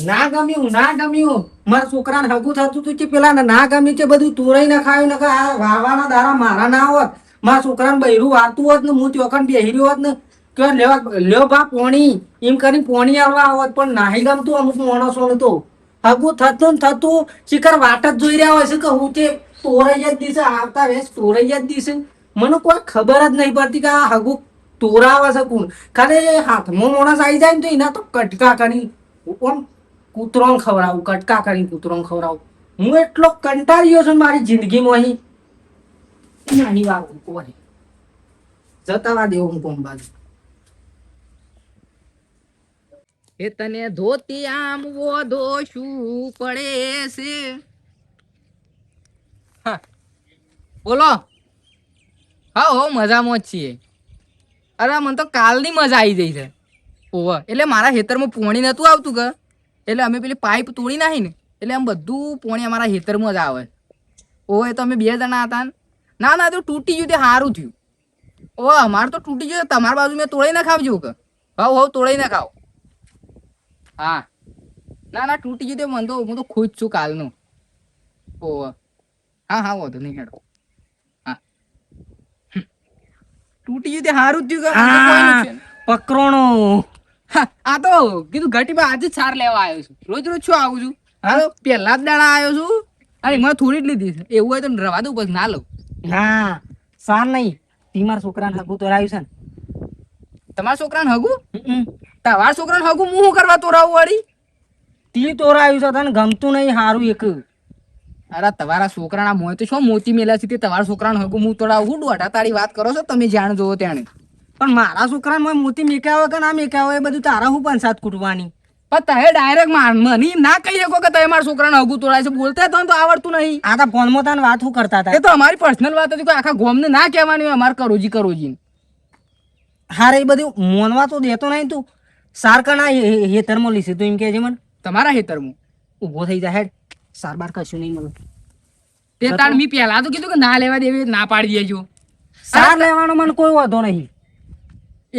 ના ગમ્યું ના ગમ્યું મારા છોકરાને હગું થતું હતું કે પેલા ના ગમ્યું છે બધું તોરાઈ ના ખાયું ને આ વારવાના દારા મારા ના હોત મારા છોકરાને બૈરું વારતું હોત ને હું ચોકન બેહી રહ્યો હોત ને કે લેવા લ્યો બા પોણી એમ કરીને પોણી આવવા આવત પણ નાહી ગમતું અમુક માણસો તો હગું થતું ને થતું શિખર વાટ જ જોઈ રહ્યા હોય છે કે હું તે તોરાઈ જ દિશે આવતા વેસ તોરાઈ જ દિશે મને કોઈ ખબર જ નહીં પડતી કે આ હગું તોરાવે છે કોણ ખાલી હાથમાં માણસ આવી જાય ને તો એના તો કટકા કરી ઓમ કૂતરોને ખવડાવું કટકા કરીને કૂતરોને ખવડાવું હું એટલો કંટાળ્યો છું મારી જિંદગીમાં અહીં નાની વાત કોને જતા વા દેવો હું કોમ બાજુ એ તને ધોતી આમ વધો શું પડે છે? હા બોલો. હા હો મજામાં જ છીએ. અરે મને તો કાલની મજા આવી જઈ છે. ઓવા એટલે મારા ખેતરમાં પોણી નતું આવતું કે એટલે અમે પેલી પાઇપ તોડી નાખી ને એટલે આમ બધું પોણી અમારા ખેતરમાં જ આવે. ઓવે તો અમે 2 જણા હતા. ના ના તો તૂટી ગયું તે સારું થયું. ઓ અમારે તો તૂટી ગયું તમારી બાજુ મેં તોડી ના ખાવજો કે હવ હવ તોડી ના ખાવ. હા ના ના તૂટી ગયું તે મને તો હું તો ખુશ છું કાલનું. ઓવે હા હા વાંધો નહીં હેડો. હા તૂટી ગયું તે સારું જ થયું કે પકરોણો આ તો કીધું ઘટીમાં આજે જ સાર લેવા આવ્યો છું. રોજ રોજ શું આવું છું? હા તો પહેલા જ દાડા આવ્યો છું અને મને થોડી જ લીધી છે. એવું હોય તો રવા દઉં પછી ના લઉં. ના સાર નહીં તી મારા છોકરાને હગું તોરાયું છે ને તમારા છોકરાને હગું? તમારા છોકરાને હગું હું શું કરવા તોરાવું વળી? તી તોરાયું છે તને ગમતું નહીં સારું એક અરે તમારા છોકરાના મોય તો શું મોતી મેલા છે તે તમારા છોકરાને હગું હું તોડાવું હું દોઢા તારી વાત કરો છો તમે જાણ જોવો ત્યાં. પણ મારા છોકરાને મોતી મેક્યા હોય કે ના મેક્યા હોય એ બધું તારા હું પંચાયત કૂટવાની પણ તમે ડાયરેક્ટ મને ના કહી શકો કે તમે મારા છોકરાને હગું તોડાય છે. બોલતા તો આવડતું નહીં. આ તો ફોનમાં તને વાત શું કરતા હતા એ તો અમારી પર્સનલ વાત હતી. કોઈ આખા ગોમને ના કહેવાની હોય અમારે કરોજી. હારે એ બધું મોનવા તો દેતો નહીં તું સાર કના હેતરમાં લીધું તું એમ કે છે મને તમારા હેતરમાં ઊભો થઈ જાય હેડ સાર બાર કશું નહીં મળે તે તાણ મી પહેલા તો કીધું કે ના લેવા દેવી ના પાડી દેજો. સાર લેવાનો મને કોઈ વાંધો નહીં.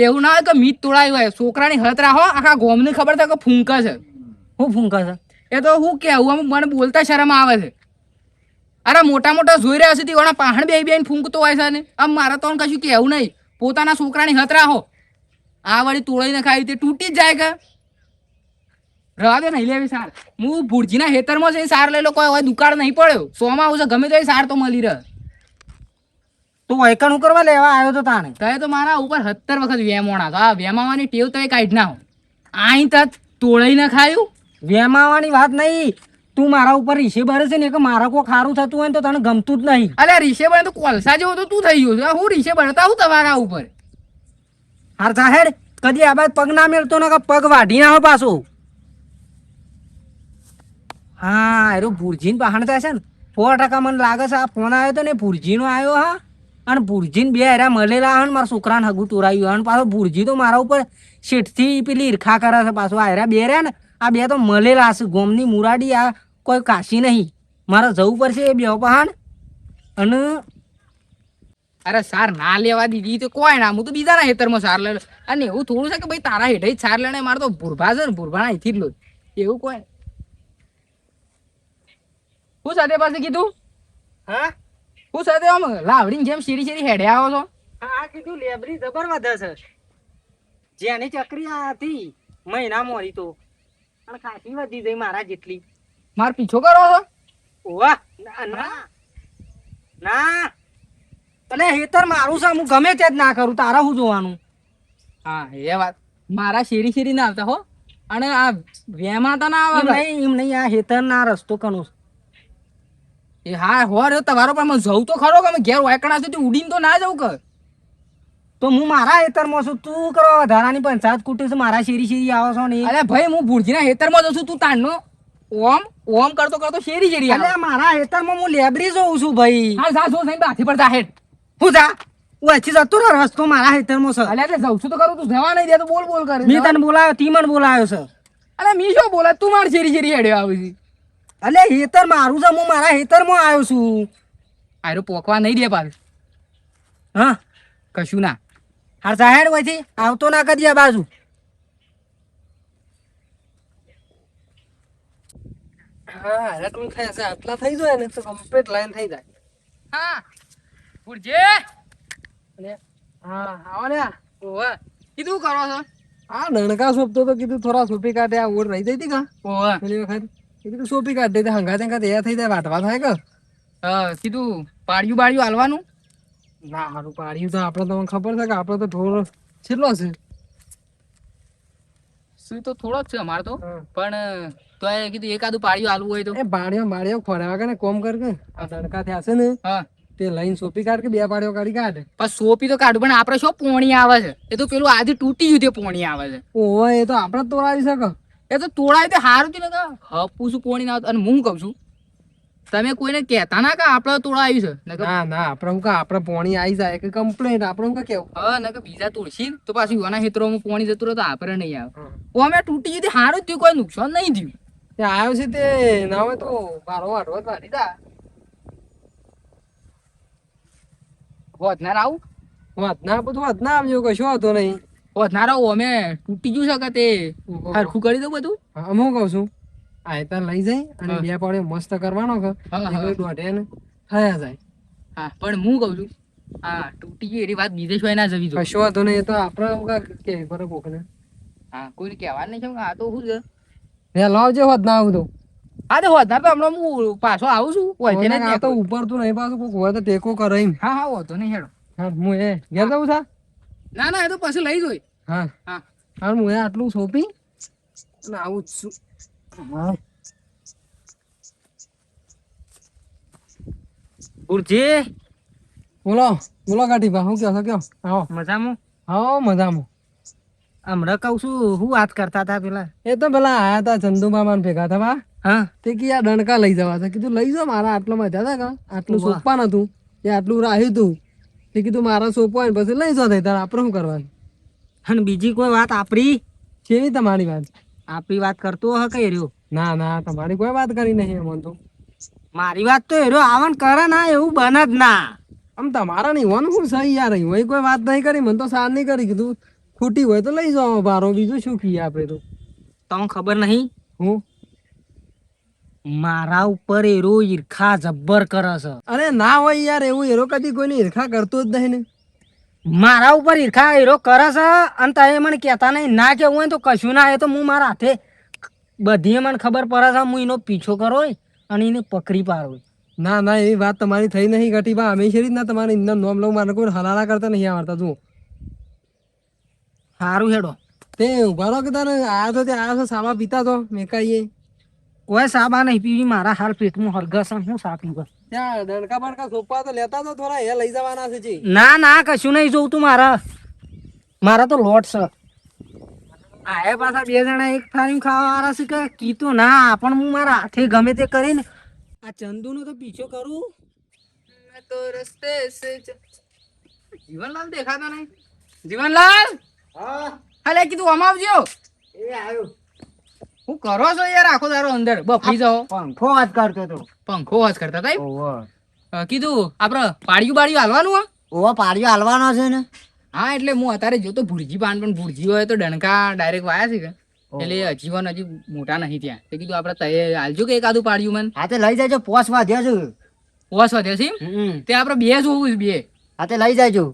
એવું ના હોય કે મીત તોડાયું હોય છોકરાની હત રાખો આખા ગોમને ખબર થાય કે ફૂંકા છે. હું ફૂંકા છે એ તો હું કેવું મને બોલતા શરમ આવે છે. અરે મોટા મોટા જોઈ રહ્યા છે તેઓના પાહણ બે ફૂંકતો હોય છે ને આમ મારા તો કશું કેવું નહીં. પોતાના છોકરાની હત રાખો. આ વળી તોડાઈને ખાઈ તે તૂટી જ જાય કે રવા દે નહીં લેવી સાર. હું ભુરજીના હેતરમાં છે સાર લઈ લો કોઈ હોય દુકાળ નહીં પડ્યો. 100 માં આવશે ગમે તો સાર તો મળી રહે. તું વૈકણું કરવા લેવા આવ્યો તો તાણે કહે તો મારા ઉપર 70 વખત વેમોણા તો આ વેમાવાની ટેવ તો કાઢી નાખો. આઈ તત તોડાઈને ખાયું. વેમાવાની વાત નહીં તું મારા ઉપર રીશે ભરે છે ને કે મારા કોઈ ખારું થતું હોય ને તો તને ગમતું જ નહીં. અલ્યા રીશે બને તો કોલસા જેવો તો તું થઈ ગયો છે. હું રીશે ભરતા હું તમારા ઉપર હાર જાહેર કદી આ બાદ પગ ના મેળતો ને કે પગ વાઢી ના પાછો. હા એરો ભુરજીને પહાણ થાય છે ને 100% મને લાગે છે આ ફોન આવ્યો તો ને ભુરજીનો આવ્યો હા અને ભુરજીને 2 હેરા મળેલા હે મારા છોકરાને હગું તોરાયું અને પાછો ભુરજી તો મારા ઉપર શેઠથી પેલી ઈર્ખા કરે છે પાછો આ હેરા 2 રહ્યા ને આ 2 તો મળેલા હશે ગોમની મુરાડી આ કોઈ કાશી નહીં મારે જવું પડશે એ 2 પહાણ અને અરે સાર ના લેવા દીધી તો કોઈ ના હું તો બીજાના હેતરમાં સાર લે અને એવું થોડું છે કે ભાઈ તારા હેઠે જ સાર લેને મારે તો ભૂરભા છે ને ભૂરભા અહીંથી જ લો એવું કોઈ હું સાથે પાસે કીધું હા હું સાથે આમ લાવડીને જેમ શેરી હેડે આવો છો. હા કીધું લેબરી જબર વધે છે જેની ચકરી આ હતી મહિના મોરી તો અને ખાસી વધી ગઈ મારા જેટલી. માર પીછો કરો છો? ઓવા ના ના એટલે હેતર મારું છે હું ગમે તે જ ના કરું તારા હું જોવાનું. હા એ વાત મારા શેરી ના આવતા હો અને આ વેમાતા ના આવે એમ નહીં આ હેતર ના રસ્તો કનો એ હા હો રહ્યો તમારો પણ જવું તો ખરો કે ઘેર વાયકણા સુધી ઉડીને તો ના જવું કે તો હું મારા હેતરમાં છું તું કરવા વધારાની પંચાયત કુટી છે મારા શેરી આવો છો ને. અરે ભાઈ હું ભુરજીના હેતરમાં જઉં છું તું તાણનો ઓમ કરતો કરતો શેરી અરે મારા હેતરમાં હું લેબરી જોઉં છું ભાઈ. હા જા જો સાહેબ હાથી પર જા હેડ હું જા ઓછી જતો ને રસ્તો મારા હેતરમાં છે. અલ્યા તે જઉં છું તો કરું તું જવા નહીં દે તો બોલ કરે. મેં તને બોલાયો તી મને બોલાયો છે. અરે મી શું બોલા તું મારી શેરી હેડ્યો આવે છે. અલે હેતર મારું છે હું મારા હેતરમાં આવ્યો છું. આરો પોકવા નહીં દે પાછું. હા કશું ના હાર સાહેડ હોયથી આવતો ના કદી આ બાજુ હા અરે તું થાય છે આટલા થઈ જાય ને તો કમ્પ્લીટ લાઈન થઈ જાય. હા ભુરજી અને હા આવો ને ઓવે કીધું કરો છો આ નણકા સોંપતો તો કીધું થોડા સોપી કાઢે આ ઓર રહી જઈ હતી કા ઓવે પેલી વખત કીધું સોપી કાઢ દે હંગા તેંગા તૈયાર થઈ જાય વાટવા થાય કે કીધું પાડ્યું બાળ્યું હાલવાનું ના હારું પાડ્યું તો આપડે તમને ખબર છે કે આપડે તો ઢોર છેલ્લો છે. શું તો થોડો જ છે અમારે તો હા. પણ તો એ કીધું એકાદું પાડ્યું હાલવું હોય તો એ બાળ્યો ખોરાવા કે ને કોમ કર કે આ તડકા થયા છે ને હા તે લઈને સોપી કાઢ કે બે પાડ્યો કાઢી કાઢ. પણ સોપી તો કાઢું પણ આપડે શું પોણી આવે છે એ તો પેલું આજે તૂટી ગયું તે પોણી આવે છે ઓવે એ તો આપડે જ તોડાવી શકે. એ તો તોડાય તે હારું છે ને હપું છું પોણી ના અને હું કહું છું તમે કોઈને કહેતા ના કે આપડે તોડાવી છે નકર ના ના આપડે હું કા આપડે પોણી આવી જાય કે કમ્પ્લેટ આપડે હું કા કેવું. હા નકર બીજા તોડશી તો પાછું યોના ખેતરોમાં પોણી જતું રહે તો આપણે નહીં આવે ઓ અમે તૂટી ગયું તે હારું જ થયું કોઈ નુકસાન નહીં થયું તે આવ્યો છે તે ના હોય તો બારો વાટવો જ વાટી દા. વધનાર આવું વધના બધું વધના આવજો કશો હતો નહીં. વધનાર આવું અમે તૂટી ગયું છે કે તે હરખું કરી દઉં બધું હા હું કહું છું આ તાર લઈ જાય અને હા. બે પાડે મસ્ત કરવાનો કે હા, હા. કોઈ દોઢે ને થયા જાય. હા પણ હું કહું છું હા તૂટી ગઈ એની વાત બીજે શું ના જવી જોઈએ કશો હતો નહીં એ તો આપડે હું કા કે બરો કોકને હા કોઈને કહેવા નહીં છે આ તો શું છે બે લાવજે વધના આવું તો હા તો વધનાર તો હમણાં હું પાછો આવું છું ઓળખે ને આ તો ઉપર તું નહીં પાછું કોક હોય તો ટેકો કરે એમ. હા હા હોતો નહીં હેડો હા હું એ ઘેર જવું છે. ના ના એ તો પછી લઈ જોઈ હા હા હા હું એ આટલું સોંપી અને આવું જ છું. હા ભુરજી બોલો બોલો કાઠીભા શું કહો છો કયો આવો મજામાં હા મજામાં. હમણાં કહું છું હું વાત કરતા હતા પેલા એ તો પેલા આયા તા ચંદુમામા ભેગા થવા હા તે કી આ દણકા લઈ જવા છે કીધું લઈ જાઓ મારા આટલો મજા હતા કા આટલું વાહ. સોંપવાનું હતું એ આટલું રાખ્યું હતું તે કીધું મારા સોંપવા પછી લઈ જાઓ તારે આપણે શું કરવાનું. અને બીજી કોઈ વાત આપણી કેવી તમારી વાત. આપણી વાત કરતો હ કઈ રહ્યો ના ના તમારી કોઈ વાત કરી નહીં એમ તો મારી વાત તો એરો આવન કરે ના એવું બને જ ના આમ તમારા નહીં હોવાનું શું સહી યાર અહીં હોય કોઈ વાત નહીં કરી મને તો સાર નહીં કરી કીધું ખોટી હોય તો લઈ જાઓ બારો બીજું શું કહીએ આપણે તો. તમને ખબર નહીં હું મારા ઉપર એરો ઈર્ખા જબ્બર કરે છે અરે ના હોય યાર એવું એરો કદી કોઈની ઈર્ખા કરતો જ નહીં ને. મારા ઉપર ઈર્ખા એરો કરે છે અને તમે મને કહેતા નહીં ના કેવું હોય તો કશું ના એ તો હું મારા હાથે બધી મને ખબર પડે છે હું એનો પીછો કરો અને એને પકડી પાડું ના ના એવી વાત તમારી થઈ નહીં ઘટી બા હંમેશા જ ના તમારે ઇન્દમ નોમ લઉં મારે કોઈ હલાલા કરતા નહીં આવડતા તું. સારું હેડો તે ઉભા રહો કે તારે આયા તો તે આયા છો સામા પીતા તો મેકાઈએ કોઈ સાબા નહીં પીવી મારા હાલ પેટમાં હરગસણ હું સા પીવા ત્યાં દણકા બણકા સોપવા તો લેતા તો થોડા એ લઈ જવાના છે જી. ના ના કશું નહીં જોઉં તું મારા તો લોટ છે આયા પાછા બે જણા એક થાળી ખાવા વાળા છે કે કીધું ના પણ હું મારા હાથે ગમે તે કરીને આ ચંદુનો તો પીછો કરું મેં તો રસ્તે સે જીવનલાલ દેખાતા નહીં જીવનલાલ હા હાલે કીધું આમ આવજો એ આવ્યો હું કરો છો યાર આખો દારો અંદર બફી જાઓ પંખો વાત કરતો તો. પંખો વાસ કરતા હતા એમ? ઓવો કીધું આપડે પાડ્યું બાળ્યું હાલવાનું હા ઓવો પાડ્યો હાલવાનો છે ને. હા એટલે હું અત્યારે જોતો ભુરજી પાન પણ ભુરજી હોય તો ડણકા ડાયરેક્ટ વાયા છે કે એટલે હજીવન હજી મોટા નહીં ત્યાં તે કીધું આપણે તય હાલજો કે એકાદું પાડ્યું મને હા તે લઈ જાજો પોસ વાધ્યો છે. ઓસ વધે છે એમ? તે આપણે બે જોવું છે બે હા તે લઈ જાજો.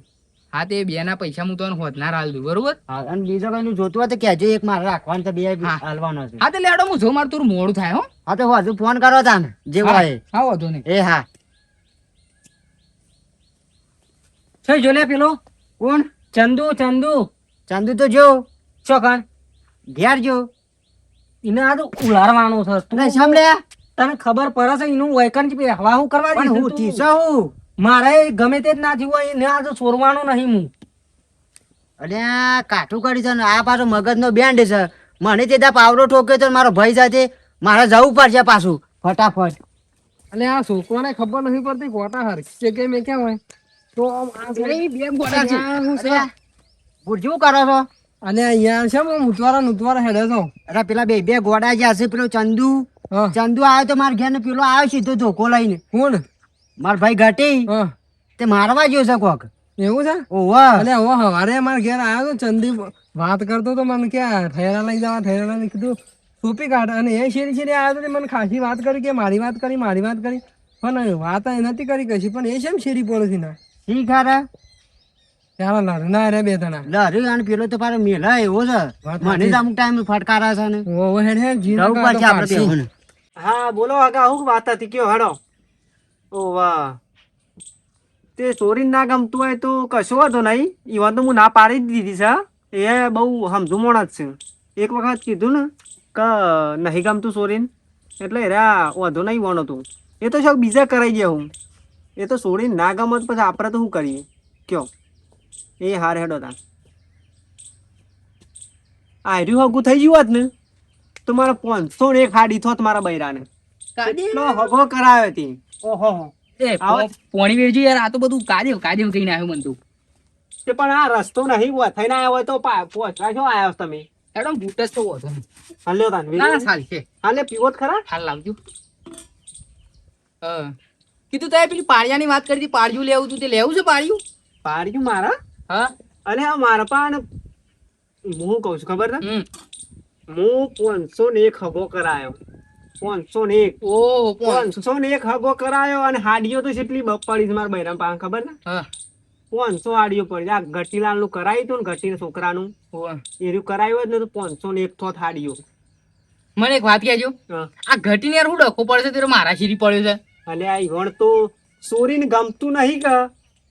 હા તે બે ના પૈસા હું તો હોદનાર હાલ દઉં બરોબર હા અને બીજો કઈ જોતું હોય તો કહેજો એક મારે રાખવાનું તો બે હા. હાલવાનો છે. હા તે લેડો હું જો માર થોડું મોડું થાય હો હા તો હજુ ફોન કરો તાને જે હોય હા વાંધો નહીં એ હા. છે જો લે પેલો કોણ ચંદુ ચંદુ ચાંદુ તો જો ચોકન ઘેર જો એને આ તો ઉલારવાનો છે તું ને સાંભળે તને ખબર પડે છે એનું વૈકન હવા હું કરવા પણ દીધું હું તું? થીસો હું મારે ગમે તે જ ના થયું હોય એને આ તો છોડવાનો નહીં હું અને આ કાઠું કરી છે ને આ પાછો મગજનો બેન્ડ છે મને તે દા પાવડો ઠોક્યો તો મારો ભાઈ સાથે મારે જવું પડશે પાછું ફટાફટ. અને આ છોકરાને ખબર નથી પડતી ખોટા હરખી જગ્યાએ મેં ક્યાં હોય તો આમ આ બે ગોડા છે. ભુરજુ કરો છો અને અહીંયા છે ઉતવારા હેડે છો. અરે પેલા બે બે ગોડા જ્યાં છે પેલો ચંદુ ચંદુ આવ્યો તો મારા ઘેર ને પેલો આવ્યો સીધો ધોકો લઈને. કોણ? મારો ભાઈ ઘટી તે મારવા ગયો છે કોક. એવું છે? ઓવા અને ઓ હવારે મારા ઘેર આવ્યો તો ચંદી વાત કરતો તો મને ક્યાં ઠેરા લઈ જવા ઠેરા લઈને કીધું સોપી કાઢ અને એ શેરી શેરી આવ્યો તો મને ખાસી વાત કરી કે મારી વાત કરી પણ વાત એ નથી કરી કશી પણ એ શેમ શેરી પડે છે ના શી ખારા ત્યાં લડના રે બે જણા લરી અને પેલો તો પાછો મેલા એવો છે મને જ અમુક ટાઈમ ફટકારા છે ને ઓ હેડ હેડ જી જવું પડશે આપણે બેહોને. હા બોલો આગા હું વાત હતી કયો હડો. ઓ વાહ તે ચોરી ના ગમતું હોય તો કશો વાંધો નહીં ઈવન તો હું ના પાડી જ દીધી છે. એ બહુ સમજુ માણસ છે. એક વખત કીધું ને કે નહીં ગમતું ચોરીને એટલે એરા વાંધો નહીં વણો તું એ તો શોખ બીજા કરાઈ ગયા હું એ તો છોડીને ના ગમત પછી આપણે તો શું કરીએ કયો એ હાર હેડો તા આર્યું હગું થઈ ગયું હોત ને તો મારા 501 હાડી થોત મારા બૈરાને એટલો હગો કરાયો હતી. ઓહો એ પોણી વેચી યાર આ તો બધું કાજે કહીને આવ્યો મન તું તે પણ આ રસ્તો નહીં થઈને આવ્યો હોય તો પહોંચવા શું આવ્યો તમે એડમ બૂટ જ તો હતો હાલ્યો તાન ના સારી છે હાલે પીવો જ ખરા હાલ લાવજો કીધું તારે પેલી પાળિયાની વાત કરી હતી પાળિયું લેવું તું તે લેવું છે પાળિયું પાડ્યું મારા હા અરે આ મારા પણ હું કઉ છું ખબર છે હમ હું 501 હગો કરાયો 501 ઓ 501 હગો કરાયો અને હાડીઓ તો કેટલી પડી છે મારા બૈરામ પાસે ખબર ને હા 500 હાડીઓ પડી આ ગટીલાલ નું કરાયું હતું ને ગટીના છોકરાનું એર્યું કરાયું જ ને તો 501 થોત હાડીઓ. મને એક વાત કહેજો હા. આ ઘટીને યાર હું ડખો પડે છે તેરો મારા શીરી પડ્યો છે અને આ ઈવણ તો ચોરીને ગમતું નહીં કે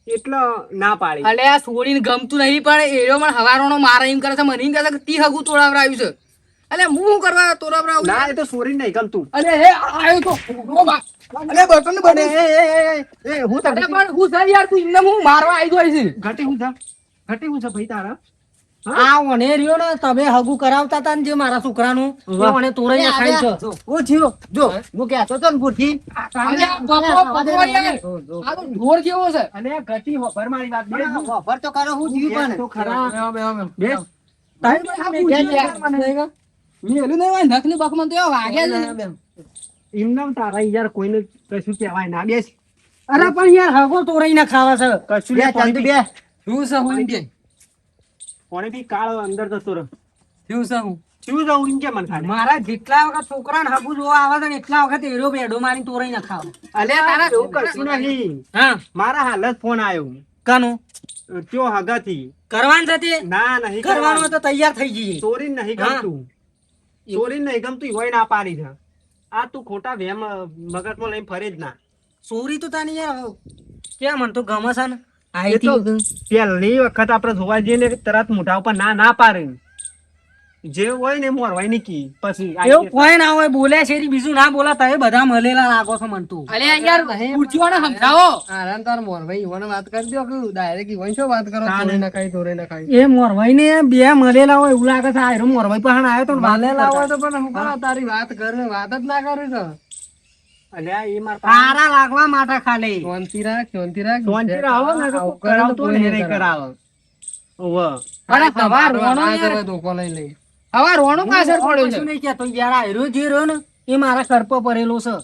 એટલે ના પાડી અલે આ છોડીને ગમતું નહીં પણ એરો મને હવારોનો મારા એમ કરે છે મને એમ કહે છે કે તી હગું તોડાવરાવ્યું છે અલે હું શું કરવા તોડાવરાવું ના એ તો ચોરીને નહીં ગમતું. અલે હે આયો તો ઓ બા અલે બટન બને એ હું અલે પણ હું સર યાર તું ઇન્ને હું મારવા આવી ગયો છે ઘટી હું થા ભાઈ તારા આ ઓને રહ્યો ને તમે હગું કરાવતા હતા ને જે મારા છોકરાનું એ ઓને તોરાઈ નાખાય છે ઓ થયો જો હું કહેતો તો ને ભૂઠી અલે આ બપો યાર આ તો ઢોર જેવો છે અને ઘટી વફર મારી વાત બે વફર તો કરો હું જીવ પણ તો ખરા બે મેલું નહીં હોય નખની બખમાં તો એવા વાગ્યા છે એમનામ તારા યાર કોઈને કશું કહેવાય ના બેસ અરે પણ યાર હગો તોરાઈ ના ખાવા છે કશું લે ચાંદુ બે શું છે હું કે કોણે બી કાળ અંદર જતો રહ્યો શું છે હું શું જાઉં એમ કે મને ખાલી મારા જેટલા વખત છોકરાને હગું જોવા આવે છે ને એટલા વખત એરો બેડો મારી તોરાઈ ના ખાવા. અલે તારા એવું કશું નહીં હા મારા હાલ જ ફોન આવ્યો કાનું કયો હગાથી કરવાનું છે તે ના નહીં કરવાનું હોય તો તૈયાર થઈ જઈએ. ચોરી નહીં ગમતું ચોરી નહીં ગમતું હોય ના પાડી છે આ તું ખોટા વેમ મગજમાં લઈને ફરે જ ના ચોરી તો તાની યાર ક્યાં મન તો ગમે છે ને એ તો પહેલી વખત આપણે જોવા જઈએ ને તરત મોઢા ઉપર ના ના પાડે જે હોય ને મોરવાઈ નીકી પછી એવું કોઈ ના હોય બોલ્યા છે બીજું ના બોલાતા એ બધા મળેલા લાગો છો મન તું. અલે યાર પૂછવાને સમજાવો આરામ તાર મોર ભાઈ ઈવોને વાત કરી દો કે ડાયરેક્ટ ઈવોને શું વાત કરો તાને. તોરે ના ખાઈ એ મોરભાઈ ને બે મળેલા હોય એવું લાગે છે આ મોરભાઈ પાસે આવ્યો તો મળેલા હોય તો પણ હું કરો તારી વાત કર વાત જ ના કરી તો અલ્યા એ મારા તારા લાગવા માટે ખાલી શાંતિ રાહો ને તો કરાવતો ને એ નહીં કરાવો ઓવ અરે સવાર રોણો યાર ધોકો લઈ લઈ હવે રોણો પાછળ પડ્યો છે કશું નહીં કહેતો યાર આ હીરો જે રહ્યો ને એ મારા કરપો પડેલો છે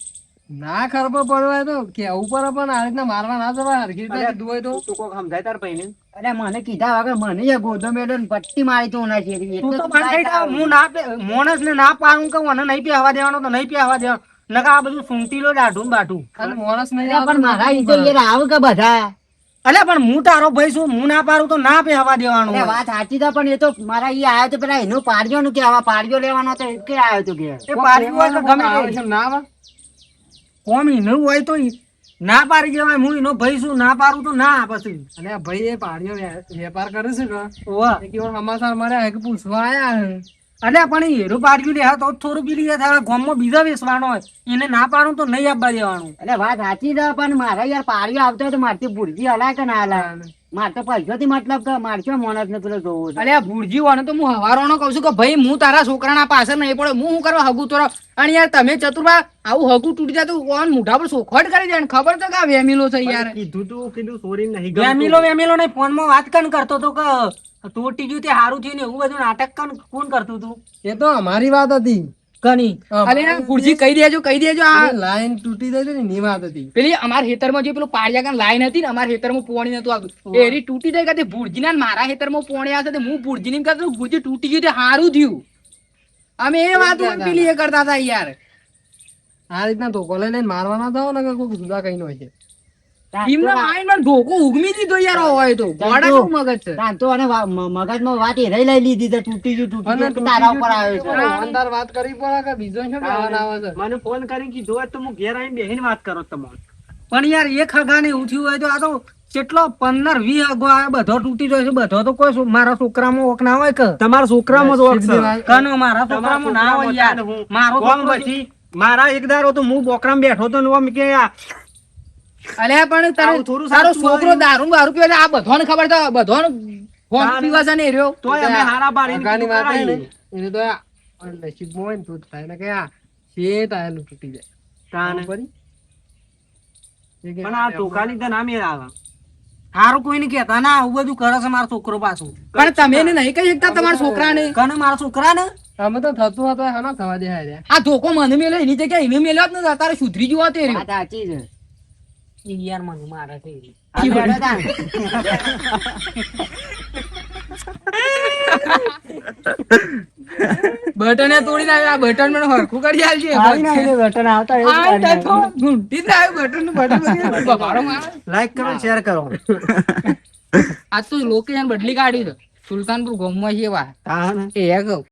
ના કરપો પડવાય તો કેવું પડે પણ આ રીતના મારવા ના જવાય હરખી રીતના કીધું હોય તો તું કોક સમજાય તાર ભાઈને અરે મને કીધા વગર મને એ ગોધો મેડન પટ્ટી મારી તો ના છે તું તો મને કહી દે, હું ના મોણસ ને ના પાડું કે મને નહીં પહેવા દેવાનો તો નહીં પહેવા દેવાનો નકા આ બધું સૂંટી લો દાઢું બાઠું અને મોણસ નહીં પણ મારા ઈ તો યાર આવે કે બધા અલે પણ હું તારો ભાઈ છું હું ના પાડું તો ના પહેવા દેવાનું અરે વાત સાચી તો પણ એ તો મારા ઈ આયો તો પેલા એનો પાડ્યો નું કે આવા પાડ્યો લેવાનો તો એ કે આયો તો કે એ પાડી હોય તો ગમે તે ના આવે કોમ ઈનું હોય તો ના પાડી દેવાય હું એનો ભાઈ છું ના પાડું તો ના પછી અને ભાઈ એ પાડ્યો વેપાર કરે છે કે ઓવા એક વાર સમાચાર મળ્યા કે પૂછવા આયા અલે પણ એ હેરો પાડ્યું લે હા તો થોડું પીલી થાય ગામમાં બીજા વેચવાનો હોય એને ના પાડું તો નહીં આપવા દેવાનું અરે વાત સાચી છે પણ મારા યાર પાડ્યો આવતો હોય તો મારથી ભૂરજી હલાય કે ના હલાય મારે તો પૈસાથી મતલબ કે મારશો મોણસ ને પેલો જોવો છે અલે આ ભુરજી વાળો તો હું હવારોનો કહું છું કે ભાઈ હું તારા છોકરાના પાછળ નહીં પડે હું શું કરવા હગું તોરો અને યાર તમે ચતુરબા આવું હગું તૂટી જાય તો ઓન મોઢા પર સોખવટ કરી જાય ને ખબર તો કે આ વેમીલો છે યાર કીધું સોરી નહીં વેમિલો ને ફોન માં વાત કન કરતો તો કે તૂટી ગયું તે સારું થયું ને એવું બધું નાટક કોણ કરતું હતું એ તો અમારી વાત હતી કની અલે આ ભુરજી કહી દેજો આ લાઈન તૂટી જાય છે ને એની વાત હતી પેલી અમારા ખેતરમાં જે પેલું પાળિયા કાન લાઈન હતી ને અમારા ખેતરમાં પોણી નતું આવતું એરી તૂટી જાય કે ભુરજી ના મારા ખેતરમાં પોણી આવશે તો હું ભુરજી ને કહેતો ભુરજી તૂટી ગયું તે સારું થયું અમે એ વાત પેલી એ કરતા હતા યાર. આ રીતના ધોકો લઈને મારવાના થાવ ને કે કોઈક જુદા કઈ નો છે. એમનો માઇન્ડમાં ધોકો ઉગમી દીધો યાર હોય તો ગોડા કેવું મગજ છે. તાન તો અને મગજમાં વાત એ લઈ લીધી તો તૂટી ગયું કે તારા ઉપર આવ્યો છે. અંદર વાત કરવી પડે કે બીજો શું કહેવાના આવે છે. મને ફોન કરીને કીધું હોત તો હું ઘેર આવીને બેહીને વાત કરો તમને. પણ યાર એક હગાને એવું થયું હોય તો આ તો કેટલો 15-20 હગો આ બધો તૂટી જાય છે. બધો તો કોઈ મારા છોકરામાં ઓક ના હોય કે તમારા છોકરામાં જ ઓળખ છે. કનો મારા છોકરામાં ના હોય યાર. મારો કોમ છોકરો પછી મારા એક દારો તો હું બોકરામાં બેઠો તો ને ઓમ કે આ અલ્યા પણ આવું થોડું તારો સાચું છોકરો હોય. દારૂ બારૂ પીવે છે, આ બધાને ખબર છે, બધાને ફોન પીવા છે ને એ રહ્યો. તોય અમે હારા પાડીને હગાની કીધું વાત છે ને, કરાવી. એને તો આ નસીબમાં હોય ને તો જ થાય ને કે આ શેત આયેલું તૂટી જાય. તાને. ખબર પડી? એ કે પણ આ ટોકાની તો ના મેળ આવે. હારું કોઈને કહેતા ના આવું બધું કરે છે મારો છોકરો પાછું. પણ તમે એને નહીં કહી શકતા તમારા છોકરાને. કને મારા છોકરાને અમે તો થતું હતું હાનો થવા દે હારે. આ ધોકો મને મેલે એની જગ્યાએ એને મેલ્યો જ ને તારે સુધરી જવા તે રહ્યો. વાત સાચી છે. યાર મને મારે છે આ બેઠો તાન. બટને તોડીને આવ્યો, આ બટન મને હરખું કરી આલજે. આવીને આવીને બટન આવતા એવું આ કરી ટાઈપ નાખ્યું. તો ઘૂંટી જ આવ્યું બટનનું બટન બધી બગાડો મારે. લાઈક કરો શેર કરો. આજ તો લોકેશન બદલી કાઢ્યું છે સુલતાનપુર ગામમાં છે વા તાને એ કહું